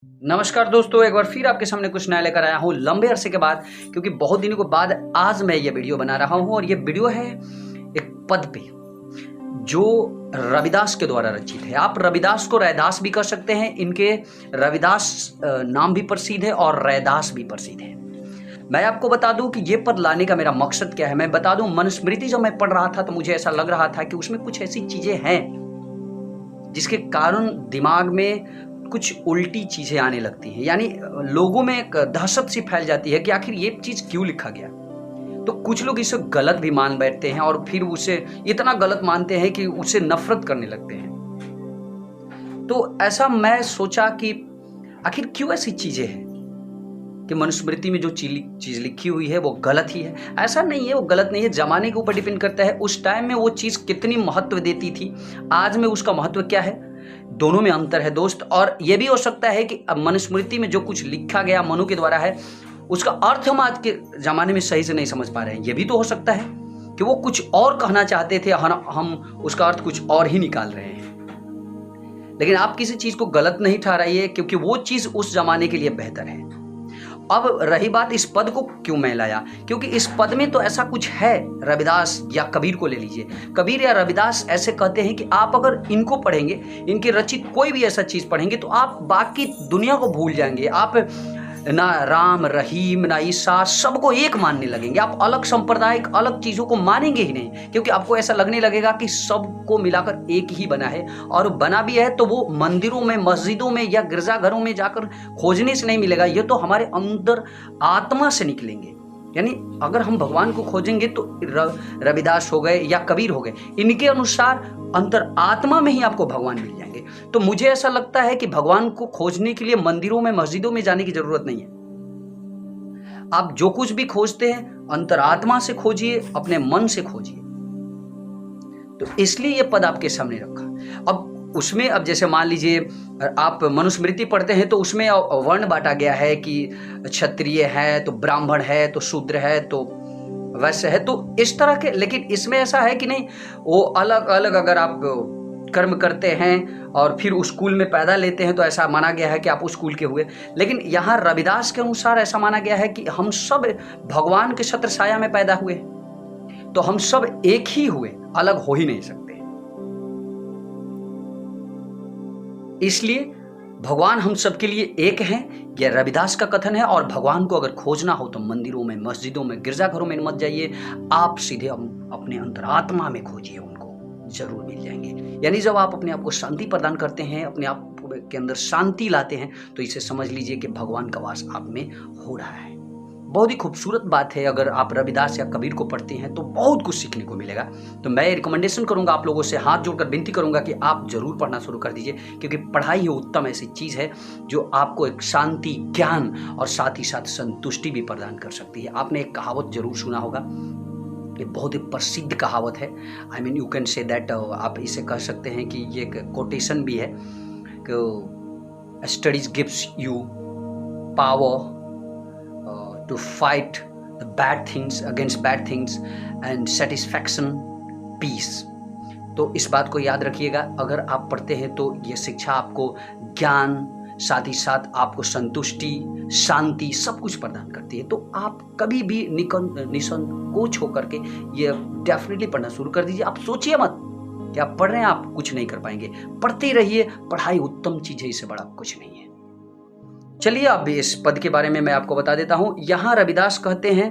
नमस्कार दोस्तों, एक बार फिर आपके सामने कुछ नया लेकर आया हूँ लंबे अरसे के बाद, क्योंकि बहुत दिनों के बाद आज मैं ये वीडियो बना रहा हूँ। और ये वीडियो है एक पद पे जो रविदास के द्वारा रचित है। आप रविदास को रैदास भी कर सकते हैं। इनके रविदास नाम भी प्रसिद्ध है और रैदास भी प्रसिद्ध है। मैं आपको बता दूं कि ये पद लाने का मेरा मकसद क्या है। मैं बता दूं, मनुस्मृति जब मैं पढ़ रहा था तो मुझे ऐसा लग रहा था कि उसमें कुछ ऐसी चीजें हैं जिसके कारण दिमाग में कुछ उल्टी चीजें आने लगती हैं। यानी लोगों में एक दहशत सी फैल जाती है कि आखिर ये चीज क्यों लिखा गया। तो कुछ लोग इसे गलत भी मान बैठते हैं और फिर उसे इतना गलत मानते हैं कि उसे नफरत करने लगते हैं। तो ऐसा मैं सोचा कि आखिर क्यों ऐसी चीजें हैं कि मनुस्मृति में जो चीज लिखी हुई है वो गलत ही है। ऐसा नहीं है, वो गलत नहीं है, जमाने के ऊपर डिपेंड करता है उस टाइम में वो चीज कितनी महत्व देती थी, आज में उसका महत्व क्या है। दोनों में अंतर है दोस्त। और ये भी हो सकता है कि मनुस्मृति में जो कुछ लिखा गया मनु के द्वारा है, उसका अर्थ हम आज के जमाने में सही से नहीं समझ पा रहे हैं। ये भी तो हो सकता है कि वो कुछ और कहना चाहते थे, हम उसका अर्थ कुछ और ही निकाल रहे हैं। लेकिन आप किसी चीज को गलत नहीं ठहराइए, क्योंकि वो चीज उस जमाने के लिए बेहतर है। अब रही बात इस पद को क्यों मैं लाया, क्योंकि इस पद में तो ऐसा कुछ है। रविदास या कबीर को ले लीजिए। कबीर या रविदास ऐसे कहते हैं कि आप अगर इनको पढ़ेंगे, इनके रचित कोई भी ऐसा चीज पढ़ेंगे, तो आप बाकी दुनिया को भूल जाएंगे। आप ना राम रहीम ना ईसा सबको एक मानने लगेंगे। आप अलग सांप्रदायिक अलग चीजों को मानेंगे ही नहीं, क्योंकि आपको ऐसा लगने लगेगा कि सबको मिलाकर एक ही बना है। और बना भी है तो वो मंदिरों में, मस्जिदों में या गिरजाघरों में जाकर खोजने से नहीं मिलेगा, ये तो हमारे अंदर आत्मा से निकलेंगे। यानी अगर हम भगवान को खोजेंगे तो रविदास हो गए या कबीर हो गए, इनके अनुसार अंतर आत्मा में ही आपको भगवान मिल जाएंगे। तो मुझे ऐसा लगता है कि भगवान को खोजने के लिए मंदिरों में, मस्जिदों में जाने की जरूरत नहीं है। आप जो कुछ भी खोजते हैं अंतरात्मा से खोजिए, अपने मन से खोजिए। तो इसलिए ये पद आपके सामने रखा। अब उसमें, अब जैसे मान लीजिए आप मनुस्मृति पढ़ते हैं तो उसमें वर्ण बांटा गया है कि क्षत्रिय है तो ब्राह्मण है तो शूद्र है तो वैसे है, तो इस तरह के। लेकिन इसमें ऐसा है कि नहीं, वो अलग अलग अगर आप कर्म करते हैं और फिर उस स्कूल में पैदा लेते हैं तो ऐसा माना गया है कि आप उस स्कूल के हुए। लेकिन यहाँ रविदास के अनुसार ऐसा माना गया है कि हम सब भगवान के छत्र छाया में पैदा हुए, तो हम सब एक ही हुए, अलग हो ही नहीं सकते। इसलिए भगवान हम सबके लिए एक हैं, यह रविदास का कथन है। और भगवान को अगर खोजना हो तो मंदिरों में, मस्जिदों में, गिरजाघरों में मत जाइए, आप सीधे अपने अंतरात्मा में खोजिए, उनको जरूर मिल जाएंगे। यानी जब आप अपने आप को शांति प्रदान करते हैं, अपने आप के अंदर शांति लाते हैं, तो इसे समझ लीजिए कि भगवान का वास आप में हो रहा है। बहुत ही खूबसूरत बात है। अगर आप रविदास या कबीर को पढ़ते हैं तो बहुत कुछ सीखने को मिलेगा। तो मैं रिकमेंडेशन करूंगा, आप लोगों से हाथ जोड़कर विनती करूंगा कि आप जरूर पढ़ना शुरू कर दीजिए, क्योंकि पढ़ाई ही उत्तम ऐसी चीज है जो आपको एक शांति, ज्ञान और साथ ही साथ संतुष्टि भी प्रदान कर सकती है। आपने एक कहावत जरूर सुना होगा, ये बहुत ही प्रसिद्ध कहावत है। I mean you can say that, आप इसे कह सकते हैं कि ये एक कोटेशन भी है कि studies gives you power to fight the bad things against bad things and satisfaction peace। तो इस बात को याद रखिएगा, अगर आप पढ़ते हैं तो ये शिक्षा आपको ज्ञान, साथ ही साथ आपको संतुष्टि, शांति सब कुछ प्रदान करती है। तो आप कभी भी निसंकोच होकर के ये डेफिनेटली पढ़ना शुरू कर दीजिए। आप सोचिए मत कि आप पढ़ रहे हैं, आप कुछ नहीं कर पाएंगे। पढ़ते रहिए, पढ़ाई उत्तम चीज है, इससे बड़ा कुछ नहीं है। चलिए अब इस पद के बारे में मैं आपको बता देता हूं। यहां रविदास कहते हैं,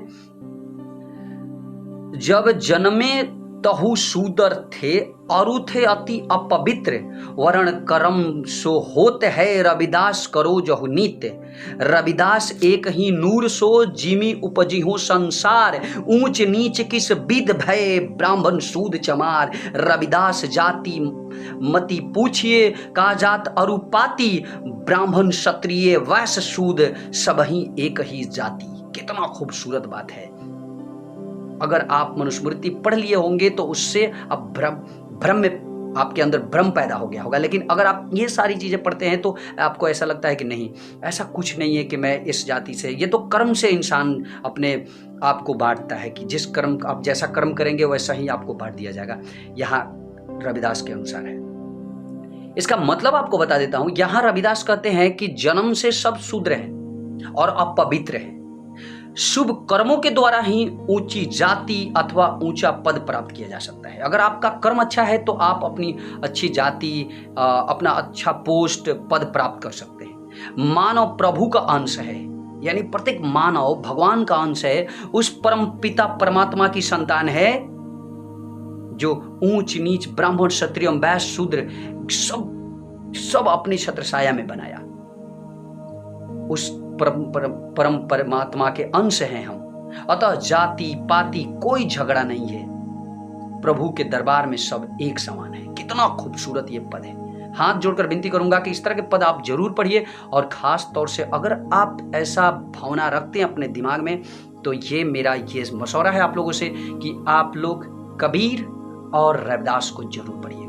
जब जन्मे तहु शूदर थे, अरु थे अति अपवित्र, वरण करम सो होत है, रविदास करो जहु नित्य। रविदास एक ही नूर सो, जिमी उपजी हो संसार, ऊंच नीच किस विध भय, ब्राह्मण सूद चमार। रविदास जाति मति पूछिए, का जात अरुपाती, ब्राह्मण क्षत्रिय वैश्य शूद, सबही एक ही जाति। कितना खूबसूरत बात है। अगर आप मनुस्मृति पढ़ लिए होंगे तो उससे अब भ्रम में आपके अंदर भ्रम पैदा हो गया होगा। लेकिन अगर आप ये सारी चीजें पढ़ते हैं तो आपको ऐसा लगता है कि नहीं, ऐसा कुछ नहीं है कि मैं इस जाति से। ये तो कर्म से इंसान अपने आप को बांटता है कि जिस कर्म आप जैसा कर्म करेंगे वैसा ही आपको बांट दिया जाएगा। यहाँ रविदास के अनुसार है, इसका मतलब आपको बता देता हूं। यहां रविदास कहते हैं कि जन्म से सब शूद्र हैं और अपवित्र हैं। शुभ कर्मों के द्वारा ही ऊंची जाति अथवा ऊंचा पद प्राप्त किया जा सकता है। अगर आपका कर्म अच्छा है तो आप अपनी अच्छी जाति, अपना अच्छा पोस्ट, पद प्राप्त कर सकते हैं। मानव प्रभु का अंश है, यानी प्रत्येक मानव भगवान का अंश है, उस परम पिता परमात्मा की संतान है जो ऊंच नीच, ब्राह्मण, क्षत्रिय, वैश्य, शूद्र सब अपनी छत्रछाया में बनाया। उस परम परमात्मा के अंश हैं हम। अतः जाति पाति कोई झगड़ा नहीं है। प्रभु के दरबार में सब एक समान है। कितना खूबसूरत ये पद है। हाथ जोड़कर विनती करूंगा कि इस तरह के पद आप जरूर पढ़िए, और खास तौर से अगर आप ऐसा भावना रखते हैं अपने दिमाग में, तो ये मेरा ये मशवरा है आप लोगों से कि आप लोग कबीर और रविदास को जरूर पढ़िएगा।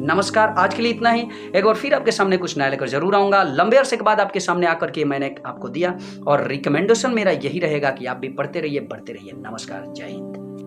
नमस्कार, आज के लिए इतना ही। एक बार फिर आपके सामने कुछ नया लेकर जरूर आऊंगा। लंबे अरसे के बाद आपके सामने आकर के मैंने आपको दिया, और रिकमेंडेशन मेरा यही रहेगा कि आप भी पढ़ते रहिए, बढ़ते रहिए। नमस्कार, जय हिंद।